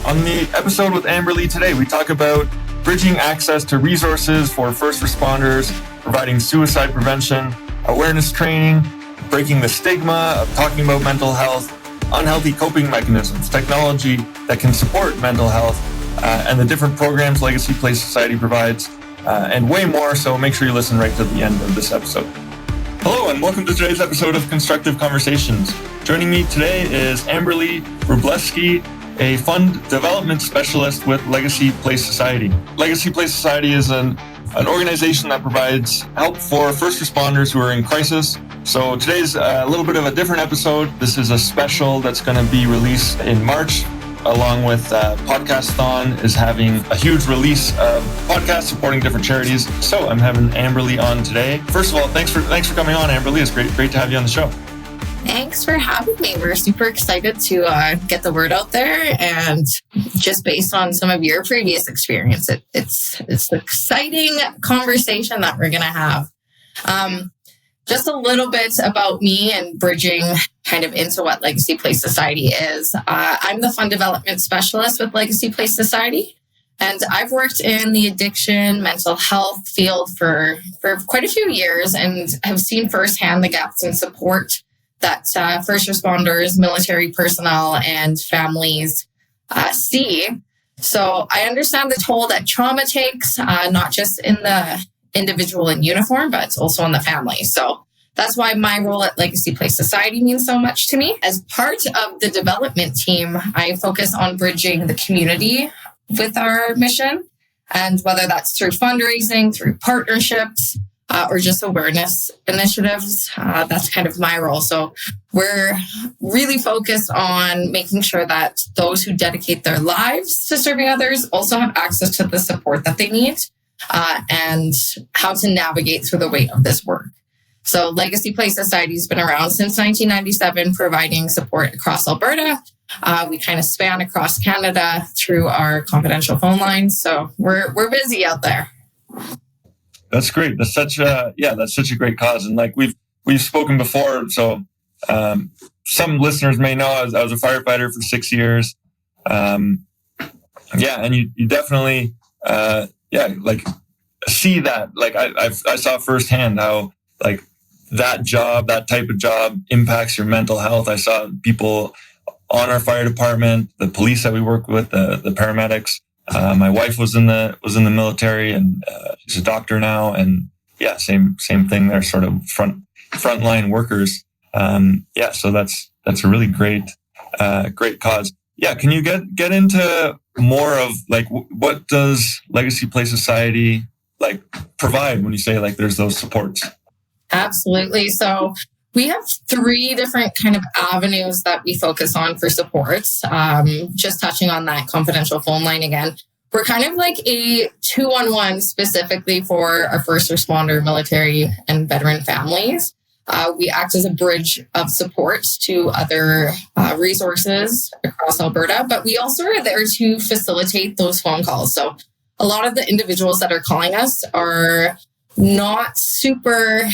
On the episode with Amberly today, we talk about bridging access to resources for first responders, providing suicide prevention, awareness training, breaking the stigma of talking about mental health, unhealthy coping mechanisms, technology that can support mental health, and the different programs Legacy Place Society provides, and way more. So make sure you listen right to the end of this episode. Hello, and welcome to today's episode of Constructive Conversations. Joining me today is Amberly Wrubleski, a fund development specialist with Legacy Place Society. Legacy Place Society is an organization that provides help for first responders who are in crisis. So today's a little bit of a different episode. This is a special that's going to be released in March, along with Podcastathon is having a huge release of podcasts supporting different charities. So I'm having Amberly on today. First of all, thanks for coming on, Amberly. It's great to have you on the show. Thanks for having me. We're super excited to get the word out there, and just based on some of your previous experience, it's an exciting conversation that we're going to have. Just a little bit about me and bridging kind of into what Legacy Place Society is. I'm the fund development specialist with Legacy Place Society, and I've worked in the addiction, mental health field for quite a few years and have seen firsthand the gaps in support that first responders, military personnel, and families see. So I understand the toll that trauma takes, not just in the individual in uniform, but also on the family. So that's why my role at Legacy Place Society means so much to me. As part of the development team, I focus on bridging the community with our mission, and whether that's through fundraising, through partnerships, or just awareness initiatives, that's kind of my role. So we're really focused on making sure that those who dedicate their lives to serving others also have access to the support that they need, and how to navigate through the weight of this work. So Legacy Place Society has been around since 1997, providing support across Alberta. We kind of span across Canada through our confidential phone lines. So we're busy out there. That's great. That's such a great cause. And like we've spoken before. So some listeners may know I was a firefighter for 6 years. And you definitely like see that. Like I saw firsthand how like that type of job impacts your mental health. I saw people on our fire department, the police that we work with, the paramedics. My wife was in the military, and she's a doctor now. And yeah, same thing. They're sort of frontline workers. So that's a really great cause. Yeah. Can you get into more of like, what does Legacy Place Society like provide when you say like there's those supports? Absolutely. So we have 3 different kind of avenues that we focus on for supports. Just touching on that confidential phone line again. We're kind of like a 2-on-1 specifically for our first responder, military, and veteran families. We act as a bridge of support to other resources across Alberta, but we also are there to facilitate those phone calls. So a lot of the individuals that are calling us are not super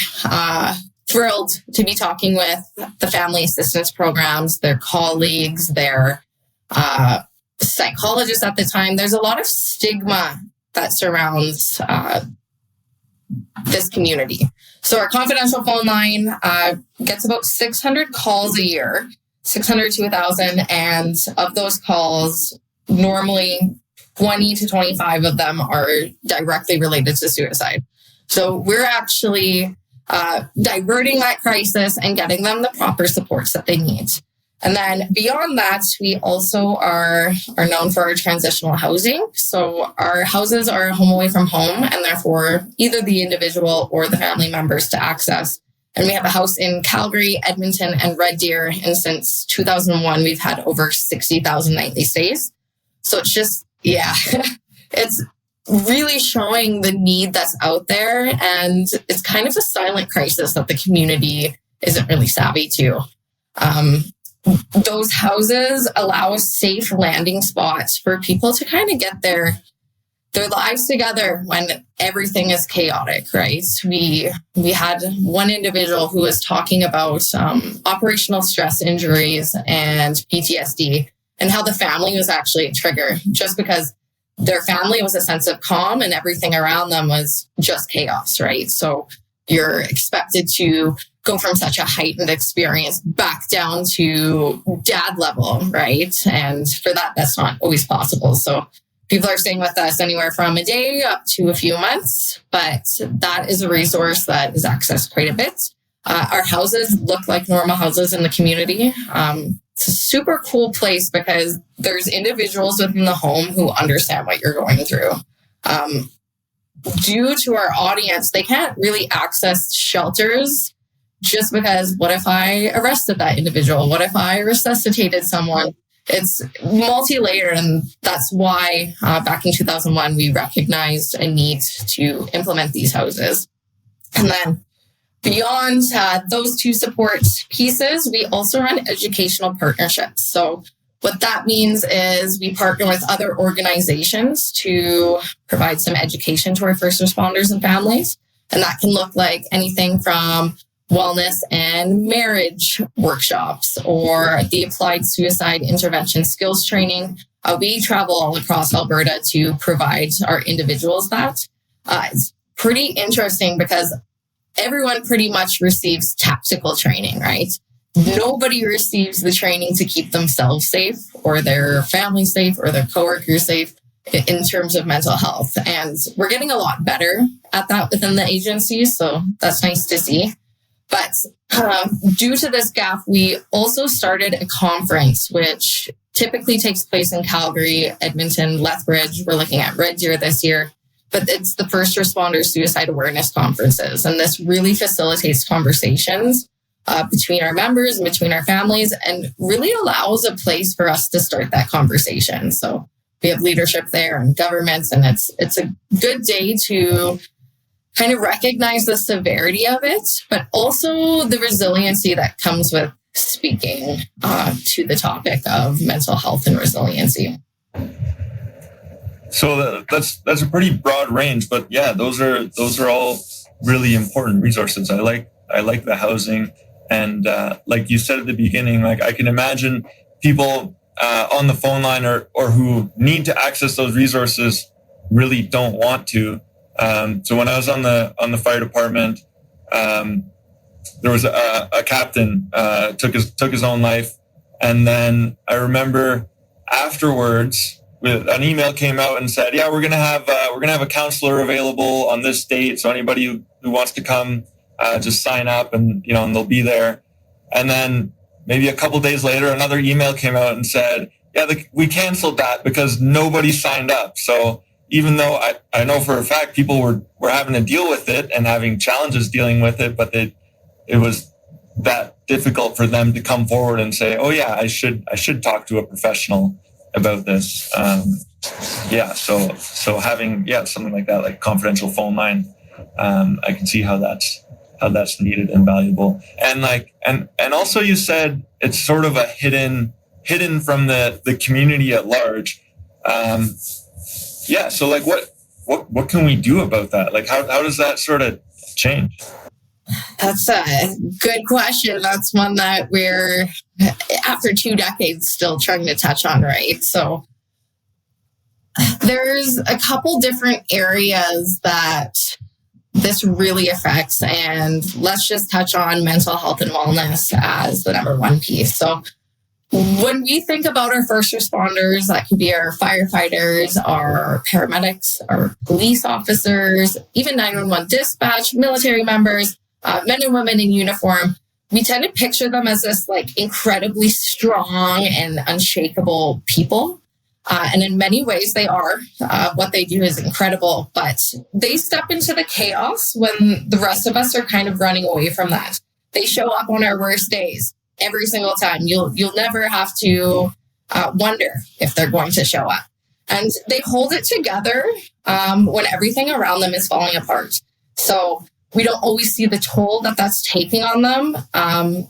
thrilled to be talking with the family assistance programs, their colleagues, their psychologists at the time. There's a lot of stigma that surrounds this community. So our confidential phone line gets about 600 calls a year, 600 to 1,000. And of those calls, normally 20 to 25 of them are directly related to suicide. So we're actually diverting that crisis and getting them the proper supports that they need. And then beyond that, we also are known for our transitional housing. So our houses are home away from home, and therefore either the individual or the family members to access. And we have a house in Calgary, Edmonton, and Red Deer. And since 2001, we've had over 60,000 nightly stays. So it's just, it's really showing the need that's out there. And it's kind of a silent crisis that the community isn't really savvy to. Those houses allow safe landing spots for people to kind of get their lives together when everything is chaotic, right? We had one individual who was talking about operational stress injuries and PTSD. and how the family was actually a trigger, just because their family was a sense of calm and everything around them was just chaos, right? So you're expected to go from such a heightened experience back down to dad level, right? And for that, that's not always possible. So people are staying with us anywhere from a day up to a few months, but that is a resource that is accessed quite a bit. Our houses look like normal houses in the community. It's a super cool place because there's individuals within the home who understand what you're going through. Due to our audience, they can't really access shelters just because what if I arrested that individual? What if I resuscitated someone? It's multi-layered, and that's why back in 2001, we recognized a need to implement these houses. And then beyond those two support pieces, we also run educational partnerships. So what that means is we partner with other organizations to provide some education to our first responders and families. And that can look like anything from wellness and marriage workshops or the applied suicide intervention skills training. We travel all across Alberta to provide our individuals that. It's pretty interesting because everyone pretty much receives tactical training, right? Nobody receives the training to keep themselves safe or their family safe or their coworkers safe in terms of mental health. And we're getting a lot better at that within the agency. So that's nice to see. But due to this gap, we also started a conference, which typically takes place in Calgary, Edmonton, Lethbridge. We're looking at Red Deer this year. But it's the First Responders Suicide Awareness Conferences. And this really facilitates conversations between our members and between our families and really allows a place for us to start that conversation. So we have leadership there and governments, and it's a good day to kind of recognize the severity of it, but also the resiliency that comes with speaking to the topic of mental health and resiliency. So that's a pretty broad range, but yeah, those are all really important resources. I like the housing, and like you said at the beginning, like I can imagine people on the phone line or who need to access those resources really don't want to. So when I was on the fire department, there was a captain took his own life, and then I remember afterwards, an email came out and said, "Yeah, we're gonna have a counselor available on this date. So anybody who wants to come, just sign up, and and they'll be there." And then maybe a couple days later, another email came out and said, "Yeah, we canceled that because nobody signed up." So even though I know for a fact people were having to deal with it and having challenges dealing with it, but it was that difficult for them to come forward and say, "Oh yeah, I should talk to a professional about this." So having something like that, like confidential phone line, I can see how that's needed and valuable. And and also you said it's sort of a hidden from the community at large. So like what can we do about that? Like how does that sort of change? That's a good question. That's one that we're, after 2 decades, still trying to touch on, right? So there's a couple different areas that this really affects, and let's just touch on mental health and wellness as the number one piece. So when we think about our first responders, that could be our firefighters, our paramedics, our police officers, even 911 dispatch, military members, men and women in uniform, we tend to picture them as this like incredibly strong and unshakable people. And in many ways they are. What they do is incredible, but they step into the chaos when the rest of us are kind of running away from that. They show up on our worst days every single time. You'll never have to wonder if they're going to show up. And they hold it together when everything around them is falling apart. So we don't always see the toll that that's taking on them,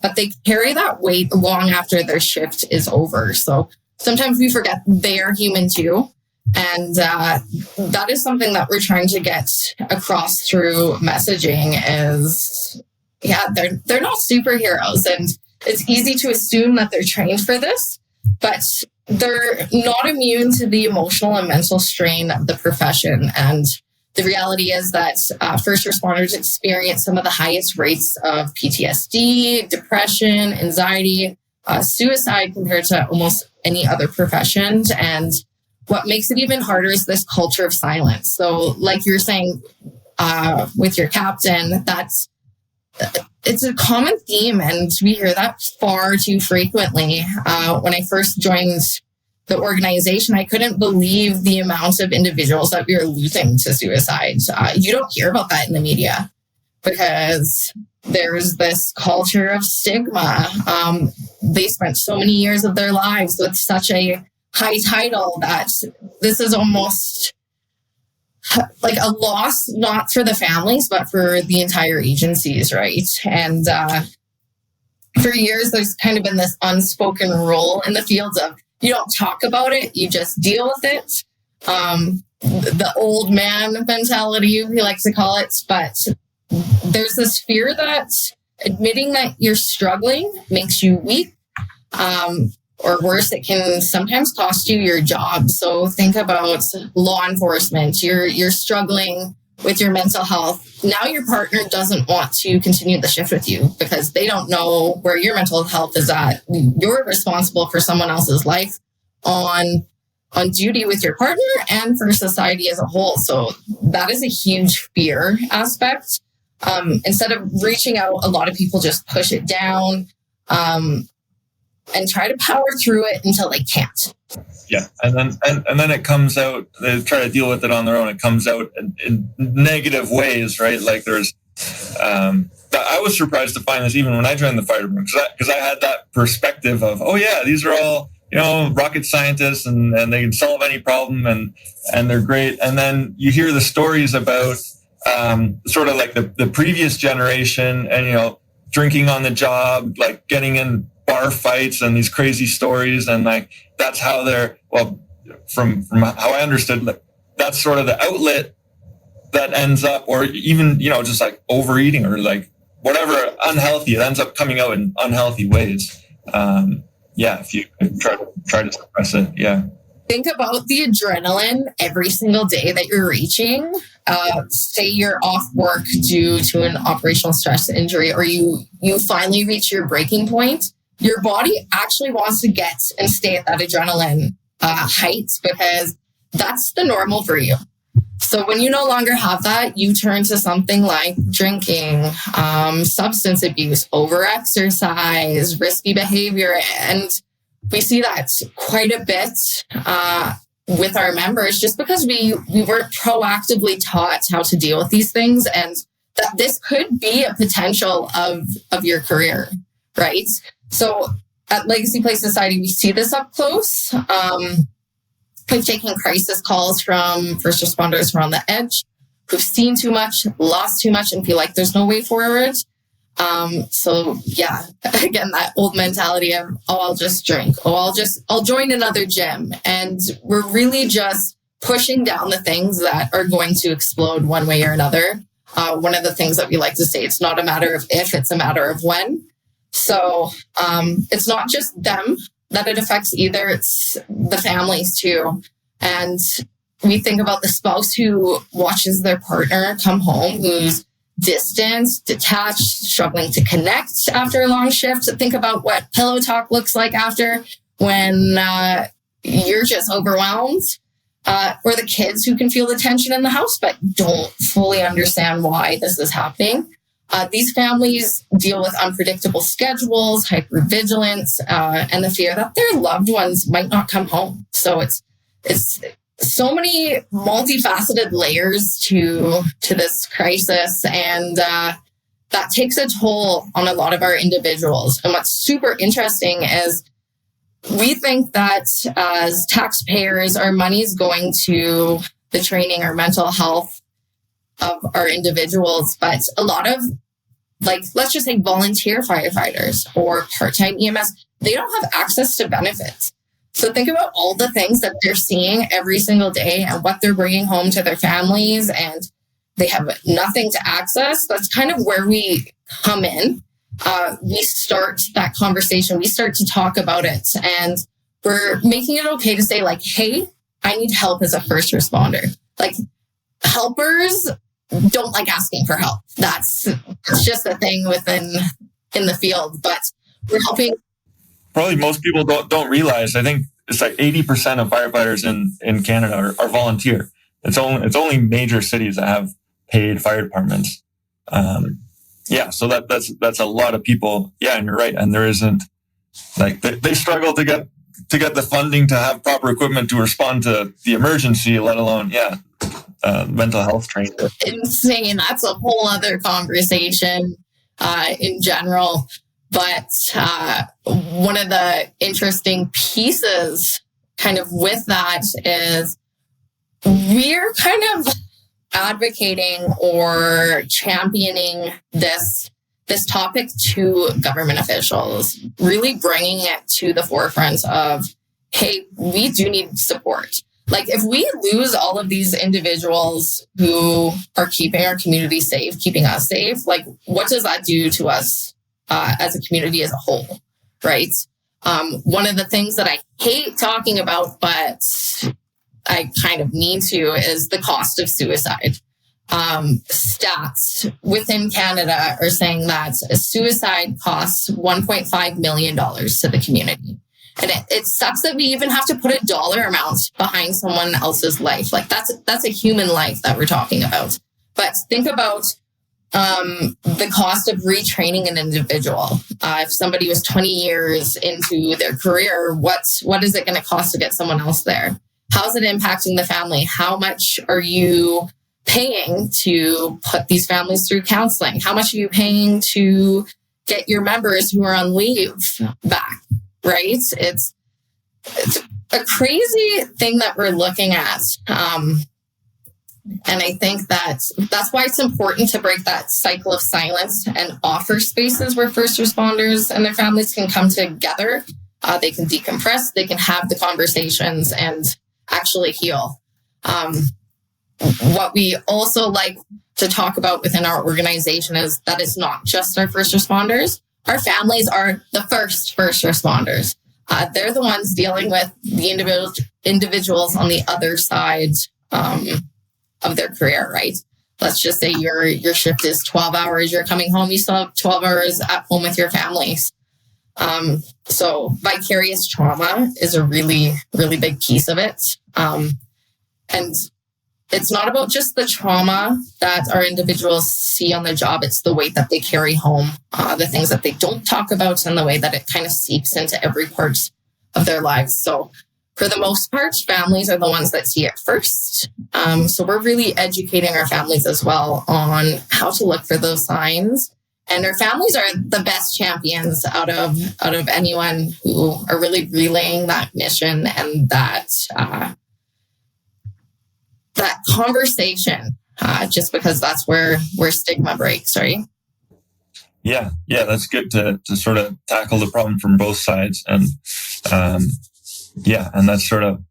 but they carry that weight long after their shift is over. So sometimes we forget they are human too. And that is something that we're trying to get across through messaging is, they're not superheroes. And it's easy to assume that they're trained for this. but they're not immune to the emotional and mental strain of the profession. And the reality is that first responders experience some of the highest rates of PTSD, depression, anxiety, suicide compared to almost any other profession. And what makes it even harder is this culture of silence. So like you were saying with your captain, it's a common theme, and we hear that far too frequently. When I first joined the organization, I couldn't believe the amount of individuals that we were losing to suicide. You don't hear about that in the media because there's this culture of stigma. They spent so many years of their lives with such a high title that this is almost like a loss, not for the families, but for the entire agencies, right? And for years, there's kind of been this unspoken rule in the fields of you don't talk about it, you just deal with it. The old man mentality, we like to call it. But there's this fear that admitting that you're struggling makes you weak. Or worse, it can sometimes cost you your job. So think about law enforcement. You're struggling with your mental health. Now your partner doesn't want to continue the shift with you because they don't know where your mental health is at. You're responsible for someone else's life on duty with your partner and for society as a whole. So that is a huge fear aspect. Instead of reaching out, a lot of people just push it down. And try to power through it until they can't. Yeah, and then it comes out. They try to deal with it on their own. It comes out in negative ways, right? Like there's. I was surprised to find this even when I joined the fire department because I had that perspective of, oh yeah, these are all rocket scientists and they can solve any problem and they're great. And then you hear the stories about sort of like the previous generation and drinking on the job, like getting in bar fights and these crazy stories, and like that's how they're from how I understood, like, that's sort of the outlet that ends up, or even just like overeating or like whatever unhealthy, it ends up coming out in unhealthy ways. If you try to suppress it, think about the adrenaline every single day that you're reaching. Say you're off work due to an operational stress injury, or you finally reach your breaking point. Your body actually wants to get and stay at that adrenaline height because that's the normal for you. So when you no longer have that, you turn to something like drinking, substance abuse, overexercise, risky behavior. And we see that quite a bit with our members just because we weren't proactively taught how to deal with these things, and that this could be a potential of your career, right? So at Legacy Place Society, we see this up close. We've taken crisis calls from first responders who are on the edge, who've seen too much, lost too much, and feel like there's no way forward. So yeah, again, that old mentality of, I'll just drink. I'll join another gym. And we're really just pushing down the things that are going to explode one way or another. One of the things that we like to say, it's not a matter of if, it's a matter of when. So it's not just them that it affects either, it's the families too. And we think about the spouse who watches their partner come home, who's distant, detached, struggling to connect after a long shift. Think about what pillow talk looks like after when you're just overwhelmed. Or the kids who can feel the tension in the house but don't fully understand why this is happening. These families deal with unpredictable schedules, hypervigilance, and the fear that their loved ones might not come home. So it's so many multifaceted layers to this crisis, and that takes a toll on a lot of our individuals. And what's super interesting is we think that as taxpayers, our money is going to the training or mental health of our individuals, but a lot of, like, let's just say volunteer firefighters or part-time EMS, they don't have access to benefits. So think about all the things that they're seeing every single day and what they're bringing home to their families, and they have nothing to access. That's kind of where we come in. We start that conversation. We start to talk about it. And we're making it okay to say like, hey, I need help as a first responder. Like helpers don't like asking for help. It's just a thing in the field, but we're helping. Probably most people don't realize. I think it's like 80% of firefighters in Canada are volunteer. It's only major cities that have paid fire departments. So that's a lot of people. Yeah, and you're right. And there isn't like they struggle to get the funding to have proper equipment to respond to the emergency, let alone mental health training. Insane. That's a whole other conversation in general. But one of the interesting pieces kind of with that is we're kind of advocating or championing this topic to government officials, really bringing it to the forefront of, hey, we do need support. Like if we lose all of these individuals who are keeping our community safe, keeping us safe, like what does that do to us as a community as a whole, right? One of the things that I hate talking about, but I kind of need to, is the cost of suicide. Stats within Canada are saying that a suicide costs $1.5 million to the community. And it sucks that we even have to put a dollar amount behind someone else's life. Like that's a human life that we're talking about. But think about the cost of retraining an individual. If somebody was 20 years into their career, what is it going to cost to get someone else there? How's it impacting the family? How much are you paying to put these families through counseling? How much are you paying to get your members who are on leave back? Right? It's a crazy thing that we're looking at. And I think that's why it's important to break that cycle of silence and offer spaces where first responders and their families can come together. They can decompress, they can have the conversations and actually heal. What we also like to talk about within our organization is that it's not just our first responders. Our families are the first responders. They're the ones dealing with the individuals on the other side of their career, right? Let's just say your shift is 12 hours. You're coming home. You still have 12 hours at home with your families. So vicarious trauma is a really, really big piece of it. And it's not about just the trauma that our individuals see on the job. It's the weight that they carry home, the things that they don't talk about, and the way that it kind of seeps into every part of their lives. So for the most part, families are the ones that see it first. So we're really educating our families as well on how to look for those signs. And our families are the best champions out of anyone who are really relaying that mission and that conversation, just because that's where stigma breaks, right? Yeah, that's good to sort of tackle the problem from both sides. And and that's sort of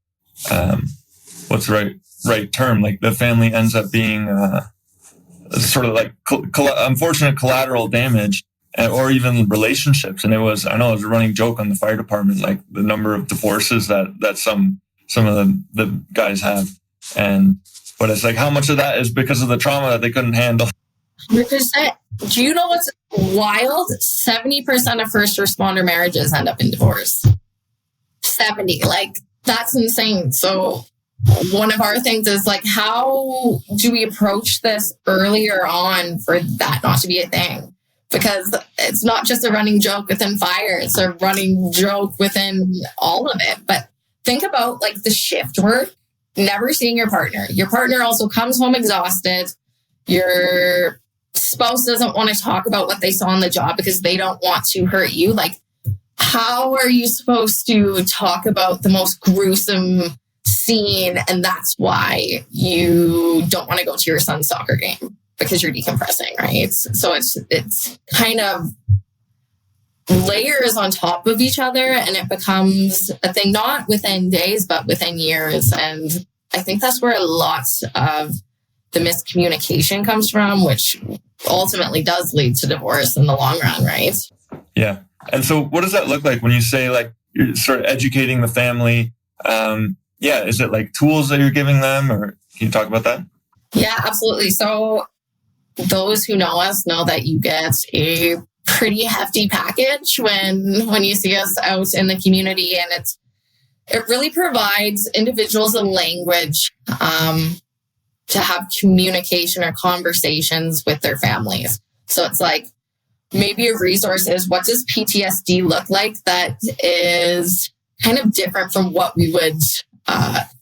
what's the right term? Like the family ends up being sort of like unfortunate collateral damage, or even relationships. And I know it was a running joke on the fire department, like the number of divorces that some of the guys have. But it's like, how much of that is because of the trauma that they couldn't handle? 100%. Do you know what's wild? 70% of first responder marriages end up in divorce. 70. Like, that's insane. So one of our things is like, how do we approach this earlier on for that not to be a thing? Because it's not just a running joke within fire. It's a running joke within all of it. But think about like the shift work. Never seeing your partner. Your partner also comes home exhausted. Your spouse doesn't want to talk about what they saw on the job because they don't want to hurt you. Like, how are you supposed to talk about the most gruesome scene? And that's why you don't want to go to your son's soccer game, because you're decompressing, right? So it's kind of layers on top of each other, and it becomes a thing not within days but within years. And I think that's where a lot of the miscommunication comes from, which ultimately does lead to divorce in the long run, right? Yeah. And so what does that look like when you say like you're sort of educating the family. Is it like tools that you're giving them, or can you talk about that? Yeah, absolutely. So those who know us know that you get a pretty hefty package when you see us out in the community, and it really provides individuals a language to have communication or conversations with their families. So it's like, maybe a resource is, what does PTSD look like that is kind of different from what we would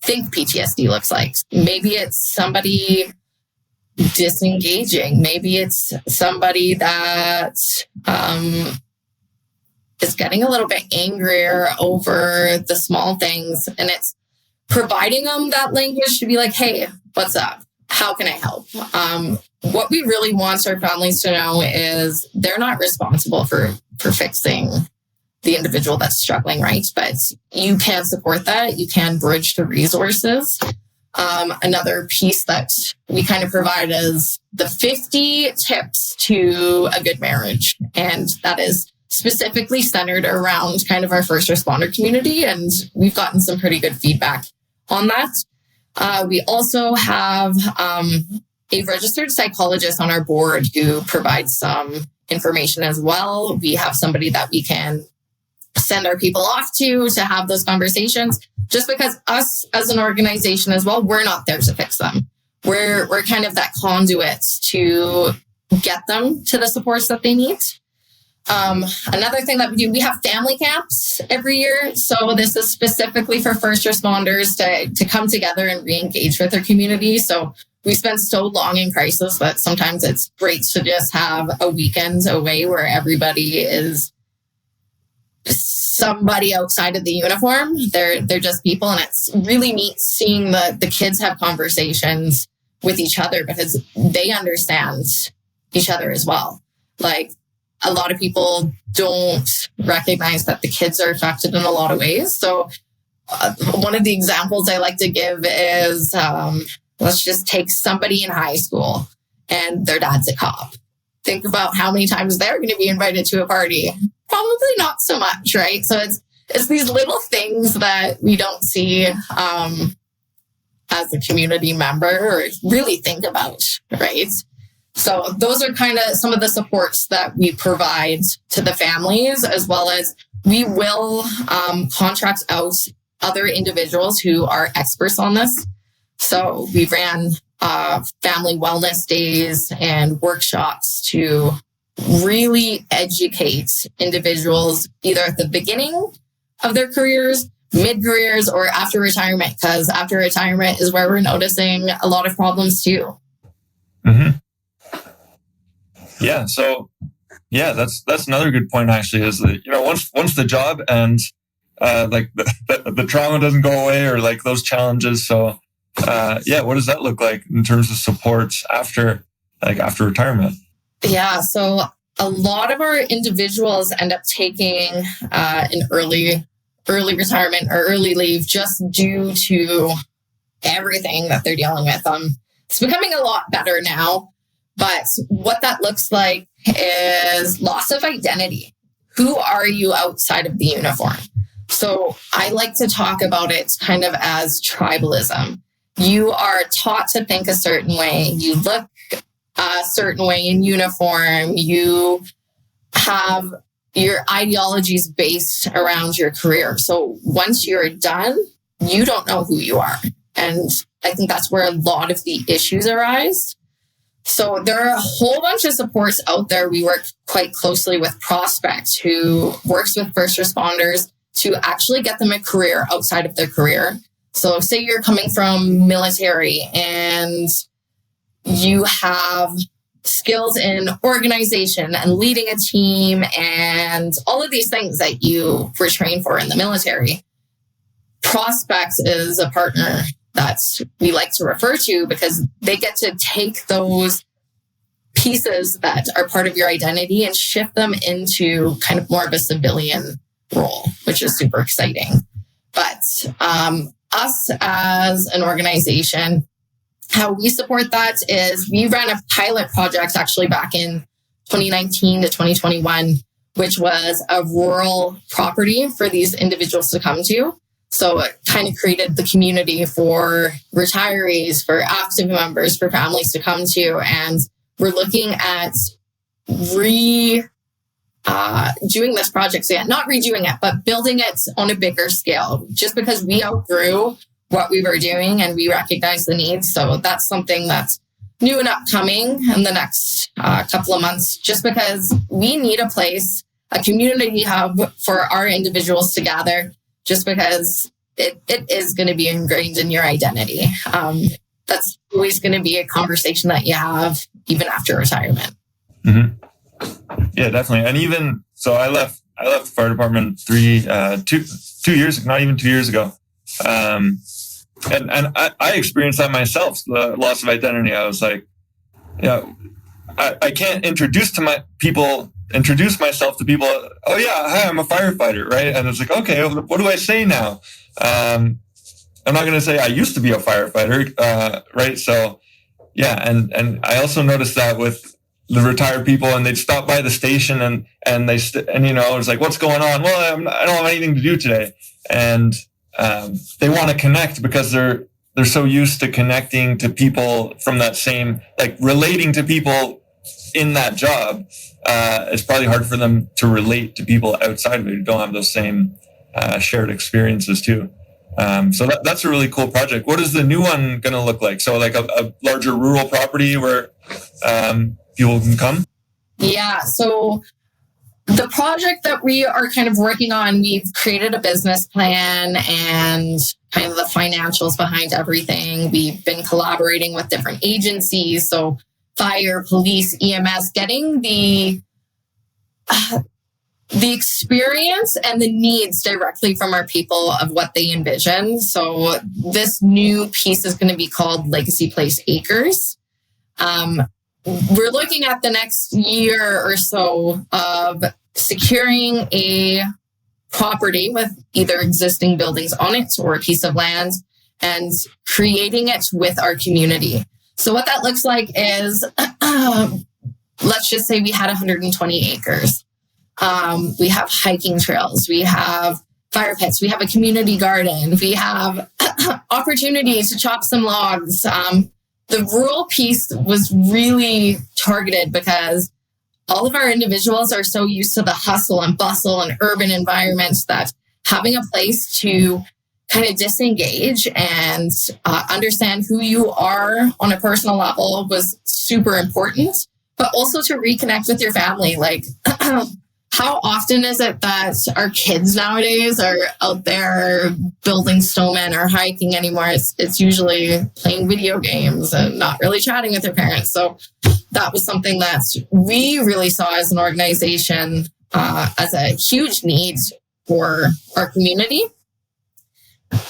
think PTSD looks like? Maybe it's somebody disengaging. Maybe it's somebody that is getting a little bit angrier over the small things. And it's providing them that language to be like, hey, what's up? How can I help? What we really want our families to know is they're not responsible for fixing the individual that's struggling, right? But you can support that. You can bridge the resources. Another piece that we kind of provide is the 50 tips to a good marriage. And that is specifically centered around kind of our first responder community. And we've gotten some pretty good feedback on that. We also have a registered psychologist on our board who provides some information as well. We have somebody that we can send our people off to have those conversations, just because us as an organization as well, we're not there to fix them. We're kind of that conduit to get them to the supports that they need. Another thing that we do, we have family camps every year. So this is specifically for first responders to come together and re-engage with their community. So we spend so long in crisis that sometimes it's great to just have a weekend away where everybody is somebody outside of the uniform. They're just people. And it's really neat seeing the kids have conversations with each other because they understand each other as well. Like, a lot of people don't recognize that the kids are affected in a lot of ways. So one of the examples I like to give is, let's just take somebody in high school and their dad's a cop. Think about how many times they're going to be invited to a party. Probably not so much, right? So it's these little things that we don't see as a community member or really think about, right? So those are kind of some of the supports that we provide to the families, as well as we will contract out other individuals who are experts on this. So we ran family wellness days and workshops to really educate individuals either at the beginning of their careers, mid-careers, or after retirement, because after retirement is where we're noticing a lot of problems too. Mm-hmm. Yeah. So, that's another good point actually, is that, once the job ends, like the trauma doesn't go away, or like those challenges. So, what does that look like in terms of supports after retirement? Yeah. So a lot of our individuals end up taking an early retirement or early leave just due to everything that they're dealing with. It's becoming a lot better now. But what that looks like is loss of identity. Who are you outside of the uniform? So I like to talk about it kind of as tribalism. You are taught to think a certain way. You look a certain way in uniform. You have your ideologies based around your career. So once you're done, you don't know who you are. And I think that's where a lot of the issues arise. So there are a whole bunch of supports out there. We work quite closely with Prospect, who works with first responders to actually get them a career outside of their career. So say you're coming from military and you have skills in organization and leading a team and all of these things that you were trained for in the military. Prospects is a partner that we like to refer to because they get to take those pieces that are part of your identity and shift them into kind of more of a civilian role, which is super exciting. But us as an organization, how we support that is we ran a pilot project actually back in 2019 to 2021 which was a rural property for these individuals to come to. So it kind of created the community for retirees, for active members, for families to come to. And we're looking at doing this project. So yeah, not redoing it, but building it on a bigger scale, just because we outgrew what we were doing and we recognize the needs. So that's something that's new and upcoming in the next couple of months, just because we need a place, a community hub for our individuals to gather, just because it is going to be ingrained in your identity. That's always going to be a conversation that you have even after retirement. Mm-hmm. Yeah, definitely. And even so, I left the fire department 2 years, not even 2 years ago. And I experienced that myself, the loss of identity. I was like, I can't introduce myself to people. Oh yeah, hi, I'm a firefighter, right? And it's like, okay, what do I say now? I'm not going to say I used to be a firefighter, right? So yeah, and I also noticed that with the retired people, and they'd stop by the station and it's like, what's going on? Well, I don't have anything to do today, and they want to connect because they're so used to connecting to people from that same, like relating to people in that job. It's probably hard for them to relate to people outside of it who don't have those same shared experiences too. So that's a really cool project. What is the new one going to look like? So like a larger rural property where people can come? Yeah. So the project that we are kind of working on, we've created a business plan and kind of the financials behind everything. We've been collaborating with different agencies. So fire, police, EMS, getting the experience and the needs directly from our people of what they envision. So this new piece is going to be called Legacy Place Acres. We're looking at the next year or so of securing a property with either existing buildings on it or a piece of land and creating it with our community. So what that looks like is, let's just say we had 120 acres. We have hiking trails, we have fire pits, we have a community garden, we have opportunities to chop some logs. The rural piece was really targeted because all of our individuals are so used to the hustle and bustle and urban environments that having a place to kind of disengage and understand who you are on a personal level was super important, but also to reconnect with your family. Like, how often is it that our kids nowadays are out there building snowmen or hiking anymore? It's usually playing video games and not really chatting with their parents. So that was something that we really saw as an organization as a huge need for our community,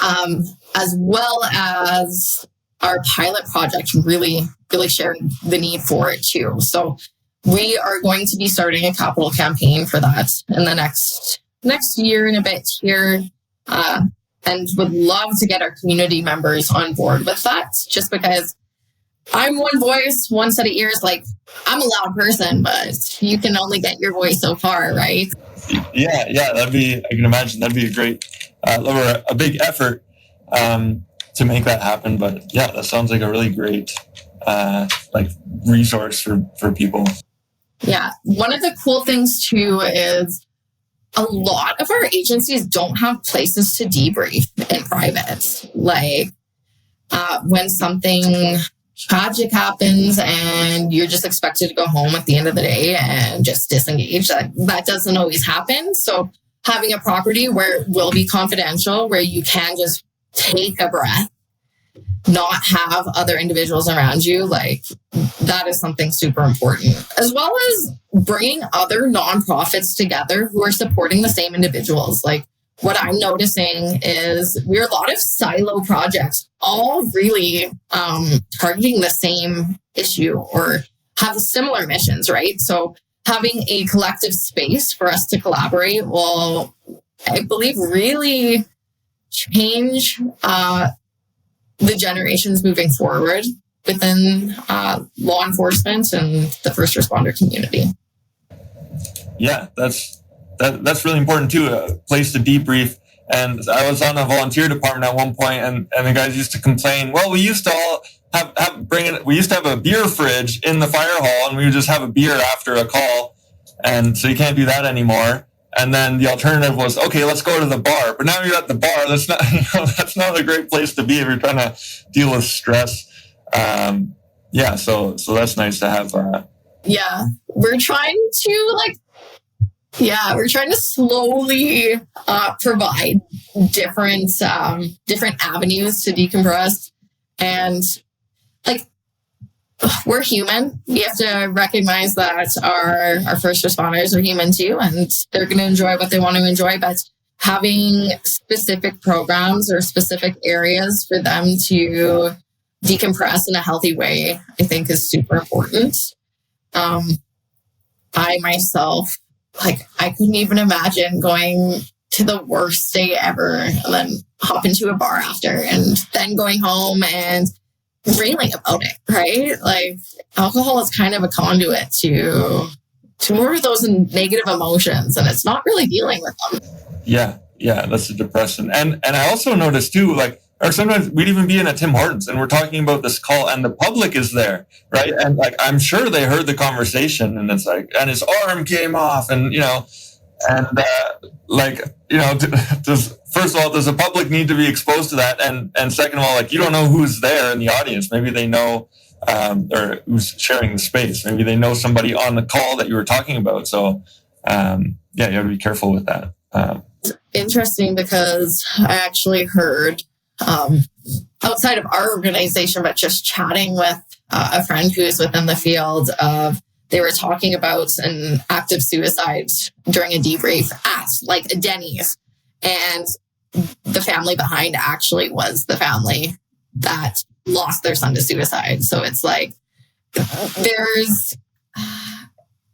as well as our pilot project really shared the need for it too. So we are going to be starting a capital campaign for that in the next year and a bit here, and would love to get our community members on board with that, just because I'm one voice, one set of ears. Like, I'm a loud person, but you can only get your voice so far, right? Yeah, I can imagine that'd be a great, a big effort to make that happen. But yeah, that sounds like a really great resource for people. Yeah. One of the cool things too is a lot of our agencies don't have places to debrief in private. Like when something tragic happens and you're just expected to go home at the end of the day and just disengage, that doesn't always happen. So having a property where it will be confidential, where you can just take a breath, not have other individuals around you, like that is something super important, as well as bringing other nonprofits together who are supporting the same individuals. Like what I'm noticing is we're a lot of silo projects, all really targeting the same issue or have similar missions, right? So having a collective space for us to collaborate will, I believe, really change the generations moving forward within law enforcement and the first responder community. Yeah, that's really important too. A place to debrief. And I was on a volunteer department at one point, and the guys used to complain. Well, we used to all we used to have a beer fridge in the fire hall, and we would just have a beer after a call. And so you can't do that anymore. And then the alternative was, okay, let's go to the bar. But now you're at the bar. That's not, that's not a great place to be if you're trying to deal with stress. So that's nice to have. We're trying to slowly provide different avenues to decompress. And like, we're human. We have to recognize that our first responders are human too, and they're going to enjoy what they want to enjoy. But having specific programs or specific areas for them to decompress in a healthy way, I think is super important. I myself, I couldn't even imagine going to the worst day ever and then hop into a bar after and then going home and railing about it, right? Like, alcohol is kind of a conduit to more of those negative emotions, and it's not really dealing with them. Yeah, that's a depression. And I also noticed too, or sometimes we'd even be in a Tim Hortons and we're talking about this call and the public is there, right? And I'm sure they heard the conversation, and it's and his arm came off, and first of all, does the public need to be exposed to that? And second of all, you don't know who's there in the audience. Maybe they know, or who's sharing the space. Maybe they know somebody on the call that you were talking about. So, you have to be careful with that. It's interesting because I actually heard, outside of our organization, but just chatting with a friend who is within the field of, they were talking about an act of suicide during a debrief at a Denny's. And the family behind actually was the family that lost their son to suicide. So it's there's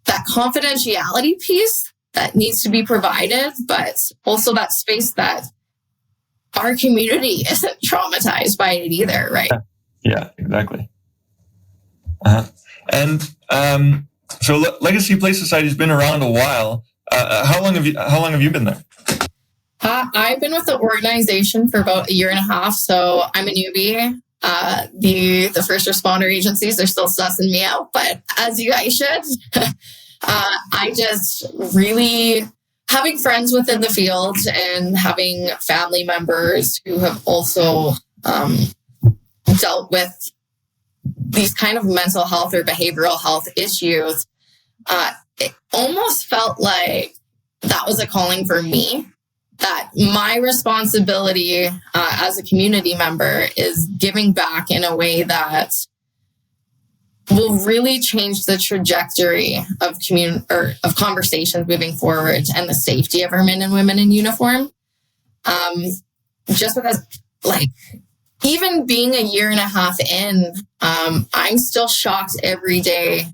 that confidentiality piece that needs to be provided, but also that space that our community isn't traumatized by it either, right? Yeah, exactly. And so Legacy Place Society has been around a while. How long have you been there? I've been with the organization for about 1.5 years, so I'm a newbie. The first responder agencies are still sussing me out, but as you guys should. I just really, having friends within the field and having family members who have also dealt with these kind of mental health or behavioral health issues, it almost felt like that was a calling for me, that my responsibility as a community member is giving back in a way that will really change the trajectory of of conversations moving forward and the safety of our men and women in uniform. Just because, even being 1.5 years in, I'm still shocked every day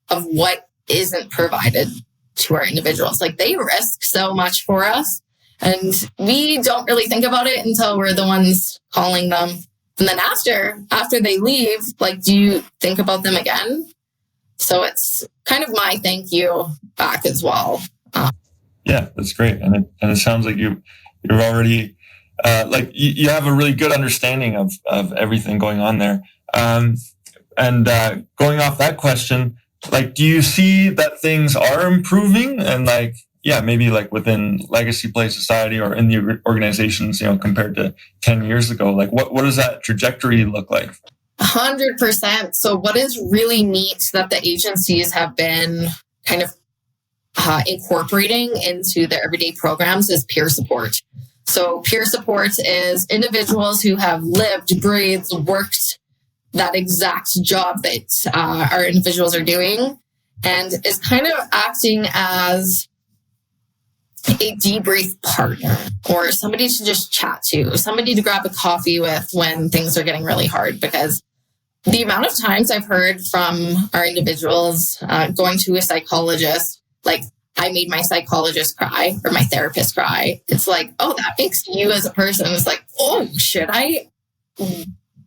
of what isn't provided to our individuals. They risk so much for us, and we don't really think about it until we're the ones calling them. And then after they leave, do you think about them again? So it's kind of my thank you back as well. Yeah, that's great. And it sounds like you're already, you have a really good understanding of everything going on there. And going off that question, do you see that things are improving and maybe within Legacy Play Society or in the organizations, compared to 10 years ago, what does that trajectory look like? 100%. So what is really neat that the agencies have been kind of incorporating into their everyday programs is peer support. So peer support is individuals who have lived, breathed, worked that exact job that our individuals are doing, and is kind of acting as a debrief partner or somebody to just chat to, somebody to grab a coffee with when things are getting really hard. Because the amount of times I've heard from our individuals going to a psychologist, I made my psychologist cry or my therapist cry. It's oh, that makes you as a person. It's oh, should I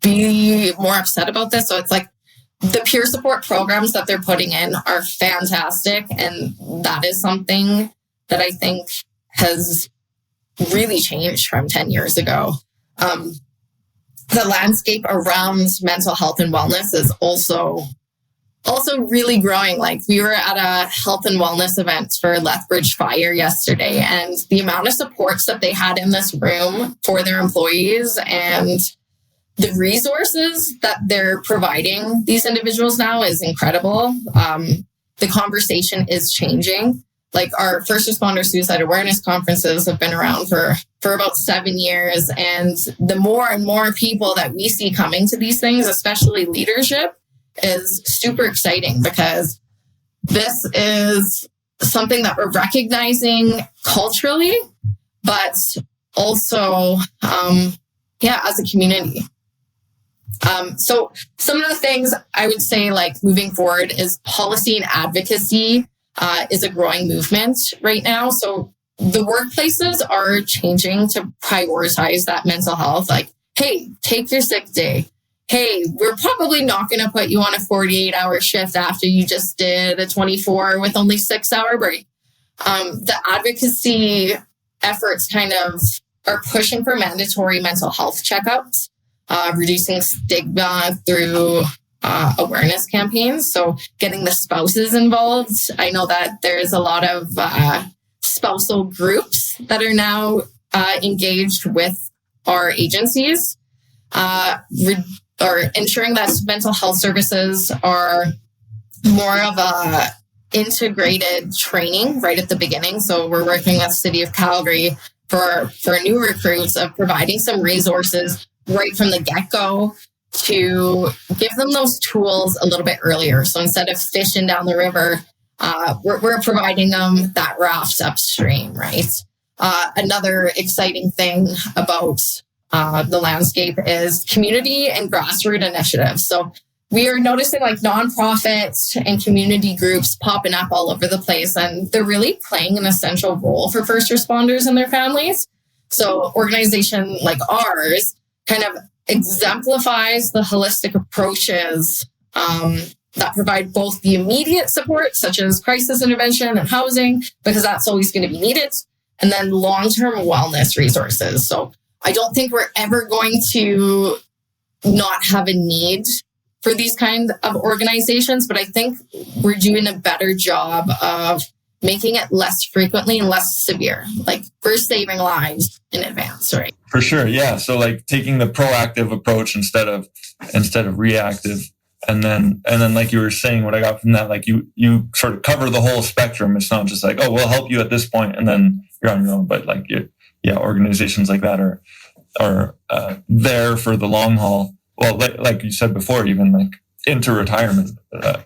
be more upset about this? So it's the peer support programs that they're putting in are fantastic. And that is something that I think has really changed from 10 years ago. The landscape around mental health and wellness is also really growing. Like, we were at a health and wellness event for Lethbridge Fire yesterday, and the amount of supports that they had in this room for their employees and the resources that they're providing these individuals now is incredible. The conversation is changing. Like, our first responder suicide awareness conferences have been around for about 7 years. And the more and more people that we see coming to these things, especially leadership, is super exciting, because this is something that we're recognizing culturally, but also, as a community. So some of the things I would say, like, moving forward, is policy and advocacy is a growing movement right now. So the workplaces are changing to prioritize that mental health. Like, hey, take your sick day. Hey, we're probably not going to put you on a 48-hour shift after you just did a 24 with only 6-hour break. The advocacy efforts kind of are pushing for mandatory mental health checkups, reducing stigma through awareness campaigns. So getting the spouses involved. I know that there's a lot of spousal groups that are now engaged with our agencies, or ensuring that mental health services are more of a integrated training right at the beginning. So we're working with the City of Calgary for new recruits of providing some resources right from the get-go to give them those tools a little bit earlier. So instead of fishing down the river, we're providing them that raft upstream, right? Another exciting thing about the landscape is community and grassroots initiatives. So we are noticing, like, nonprofits and community groups popping up all over the place, and they're really playing an essential role for first responders and their families. So organization like ours kind of exemplifies the holistic approaches that provide both the immediate support, such as crisis intervention and housing, because that's always going to be needed, and then long-term wellness resources. So I don't think we're ever going to not have a need for these kind of organizations, but I think we're doing a better job of making it less frequently and less severe. Like, we're saving lives in advance, right? For sure, yeah. So, like, taking the proactive approach instead of reactive, and then like you were saying, what I got from that, like, you sort of cover the whole spectrum. It's not just like, oh, we'll help you at this point and then you're on your own, but like, organizations like that are there for the long haul. Well, like you said before, even like into retirement,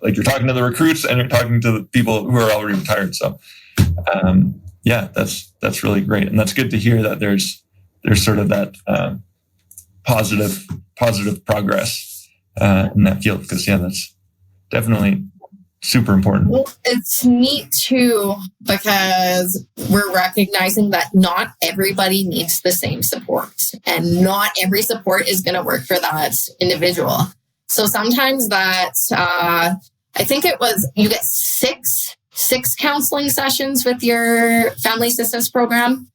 like, you're talking to the recruits and you're talking to the people who are already retired. So, that's really great, and that's good to hear that there's sort of that positive progress in that field, because that's definitely super important. Well, it's neat too, because we're recognizing that not everybody needs the same support, and not every support is going to work for that individual. So sometimes that, I think it was, you get six counseling sessions with your family assistance program.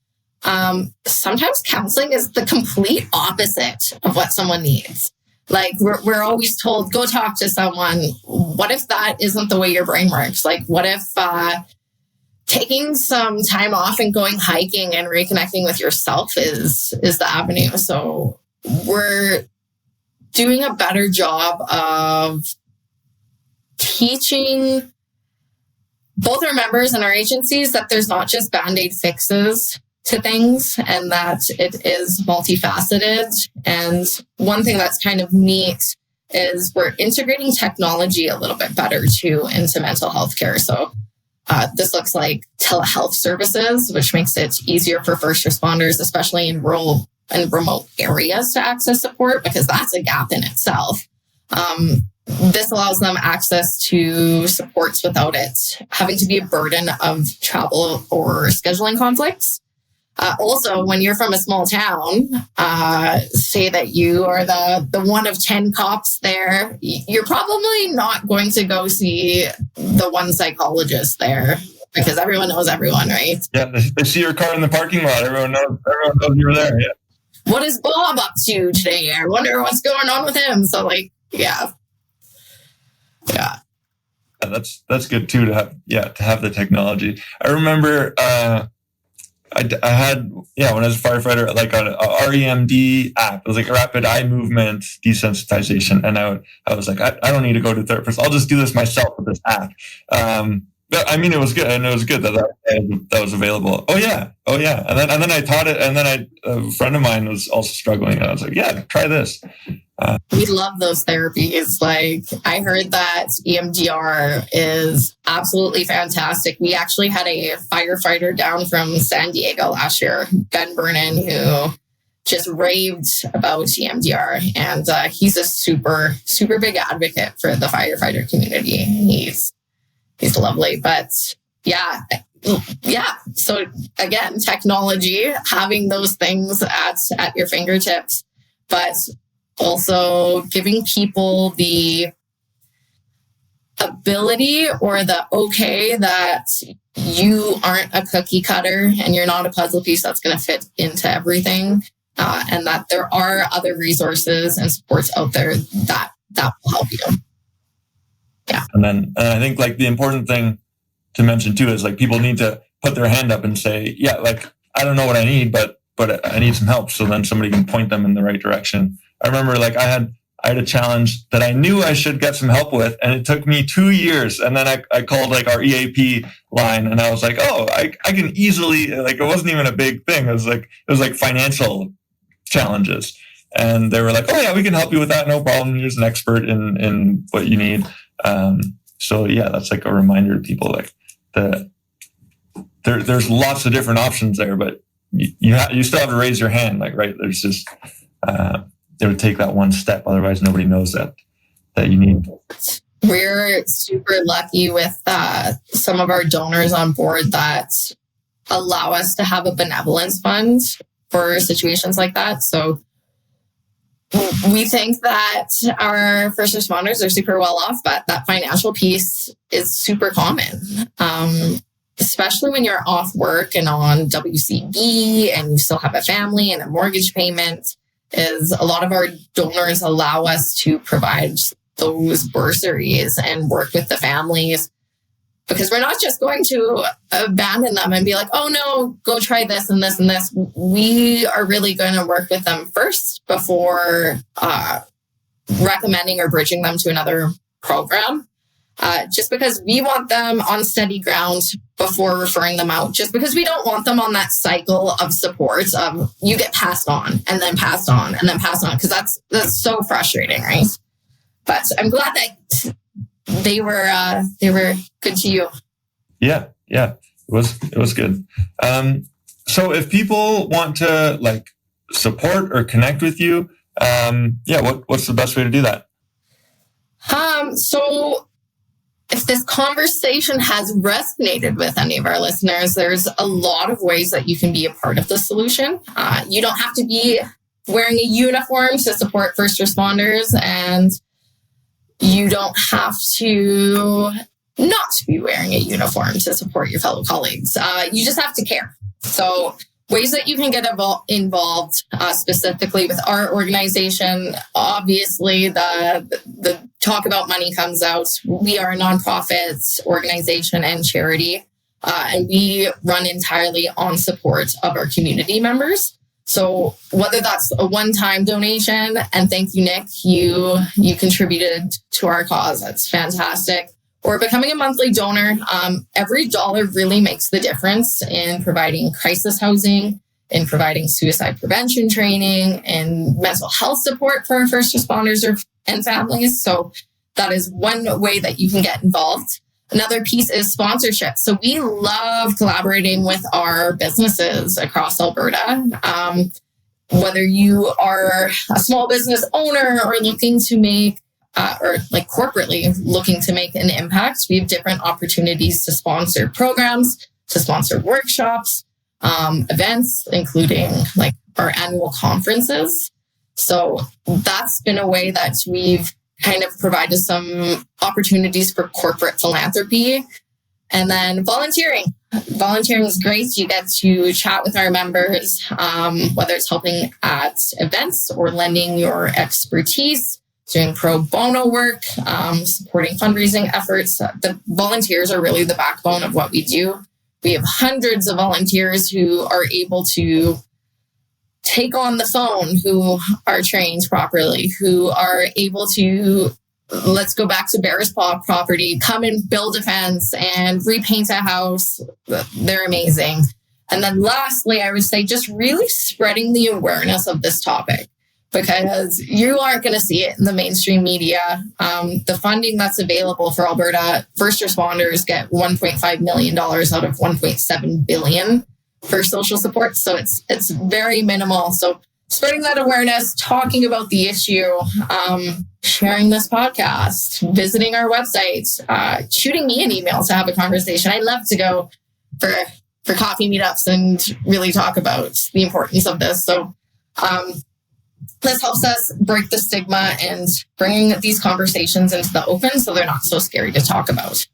Sometimes counseling is the complete opposite of what someone needs. Like, we're always told, go talk to someone. What if that isn't the way your brain works? Like, what if taking some time off and going hiking and reconnecting with yourself is the avenue? So we're doing a better job of teaching both our members and our agencies that there's not just Band-Aid fixes to things, and that it is multifaceted. And one thing that's kind of neat is we're integrating technology a little bit better too into mental health care. So this looks like telehealth services, which makes it easier for first responders, especially in rural and remote areas, to access support, because that's a gap in itself. This allows them access to supports without it having to be a burden of travel or scheduling conflicts. Also, when you're from a small town, say that you are the one of 10 cops there, you're probably not going to go see the one psychologist there because everyone knows everyone, right? Yeah, they see your car in the parking lot. Everyone knows you were there. Yeah. What is Bob up to today? I wonder what's going on with him. So, yeah. That's good too to have the technology. I remember I had when I was a firefighter, like an REMD app. It was like a rapid eye movement desensitization, and I was like, I don't need to go to a therapist. I'll just do this myself with this app. But I mean, it was good, and it was good that was available. Oh yeah, and then I taught it, and then a friend of mine was also struggling, and I was like, yeah, try this. We love those therapies. Like, I heard that EMDR is absolutely fantastic. We actually had a firefighter down from San Diego last year, Ben Vernon, who just raved about EMDR. And he's a super, super big advocate for the firefighter community. He's lovely. But yeah. So again, technology, having those things at your fingertips, but also giving people the ability or the okay that you aren't a cookie cutter and you're not a puzzle piece that's going to fit into everything, and that there are other resources and supports out there that will help you. Yeah. And I think like the important thing to mention too is like people need to put their hand up and say, yeah, like I don't know what I need, but I need some help. So then somebody can point them in the right direction. I remember like I had a challenge that I knew I should get some help with, and it took me 2 years. And then I called like our EAP line, and I was like, oh, I can easily, like, it wasn't even a big thing. It was like financial challenges. And they were like, oh yeah, we can help you with that. No problem. Here's an expert in what you need. So yeah, that's like a reminder to people, like there's lots of different options there, but you still have to raise your hand. Like, right. There's just, it would take that one step. Otherwise nobody knows that you need. We're super lucky with some of our donors on board that allow us to have a benevolence fund for situations like that. So we think that our first responders are super well off, but that financial piece is super common, especially when you're off work and on WCB and you still have a family and a mortgage payment. Is a lot of our donors allow us to provide those bursaries and work with the families, because we're not just going to abandon them and be like, oh no, go try this and this and this. We are really going to work with them first before recommending or bridging them to another program. Just because we want them on steady ground before referring them out, just because we don't want them on that cycle of support of you get passed on and then passed on and then passed on, because that's so frustrating, right? But I'm glad that they were good to you. Yeah, it was good. So if people want to like support or connect with you, what's the best way to do that? So if this conversation has resonated with any of our listeners, there's a lot of ways that you can be a part of the solution. You don't have to be wearing a uniform to support first responders, and you don't have to not be wearing a uniform to support your fellow colleagues. You just have to care. So ways that you can get involved specifically with our organization. Obviously, the talk about money comes out. We are a nonprofit organization and charity, and we run entirely on support of our community members. So whether that's a one-time donation, and thank you, Nick, you contributed to our cause. That's fantastic. Or becoming a monthly donor, every dollar really makes the difference in providing crisis housing, in providing suicide prevention training, and mental health support for our first responders and families. So that is one way that you can get involved. Another piece is sponsorship. So we love collaborating with our businesses across Alberta. Whether you are a small business owner or looking to make or like corporately looking to make an impact, we have different opportunities to sponsor programs, to sponsor workshops. events, including like our annual conferences. So that's been a way that we've kind of provided some opportunities for corporate philanthropy. And then volunteering. Volunteering is great. You get to chat with our members, whether it's helping at events or lending your expertise, doing pro bono work, supporting fundraising efforts. The volunteers are really the backbone of what we do. We have hundreds of volunteers who are able to take on the phone, who are trained properly, who are able to, let's go back to Bear's Paw property, come and build a fence and repaint a house. They're amazing. And then lastly, I would say just really spreading the awareness of this topic, because you aren't going to see it in the mainstream media. The funding that's available for Alberta first responders get $1.5 million out of $1.7 billion for social support. So it's very minimal. So spreading that awareness, talking about the issue, sharing this podcast, visiting our website, shooting me an email to have a conversation. I love to go for coffee meetups and really talk about the importance of this. So this helps us break the stigma and bring these conversations into the open so they're not so scary to talk about.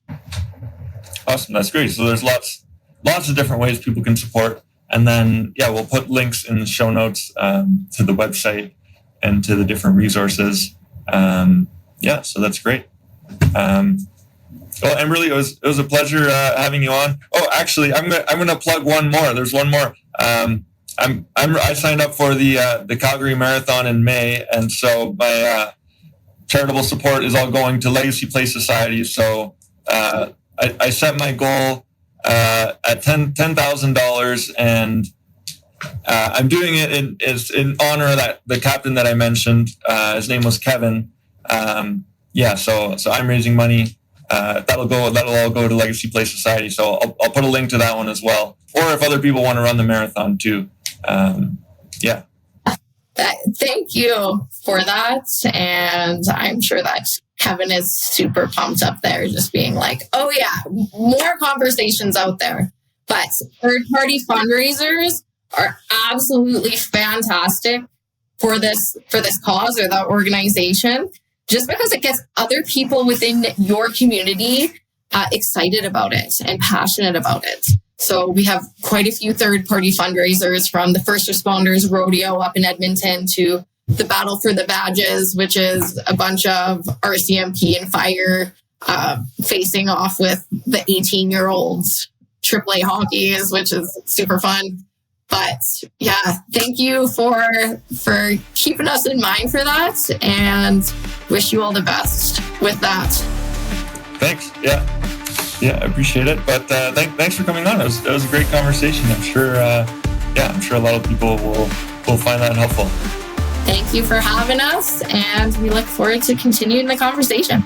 Awesome. That's great. So there's lots of different ways people can support. And then, we'll put links in the show notes to the website and to the different resources. So that's great. Amberly, it was a pleasure having you on. Oh, actually, I'm gonna plug one more. There's one more. I signed up for the Calgary Marathon in May, and so my charitable support is all going to Legacy Place Society. So I set my goal at $10,000, and I'm doing it in honor of the captain that I mentioned. His name was Kevin. So I'm raising money. That'll all go to Legacy Place Society. So I'll put a link to that one as well. Or if other people want to run the marathon too. Thank you for that. And I'm sure that Kevin is super pumped up there, just being like, oh yeah, more conversations out there. But third-party fundraisers are absolutely fantastic for this cause or that organization, just because it gets other people within your community excited about it and passionate about it. So we have quite a few third-party fundraisers, from the First Responders Rodeo up in Edmonton to the Battle for the Badges, which is a bunch of RCMP and fire facing off with the 18-year-olds AAA hockeys, which is super fun. But thank you for keeping us in mind for that, and wish you all the best with that. Thanks. Yeah, I appreciate it. But thanks for coming on. It was a great conversation. I'm sure a lot of people will find that helpful. Thank you for having us, and we look forward to continuing the conversation.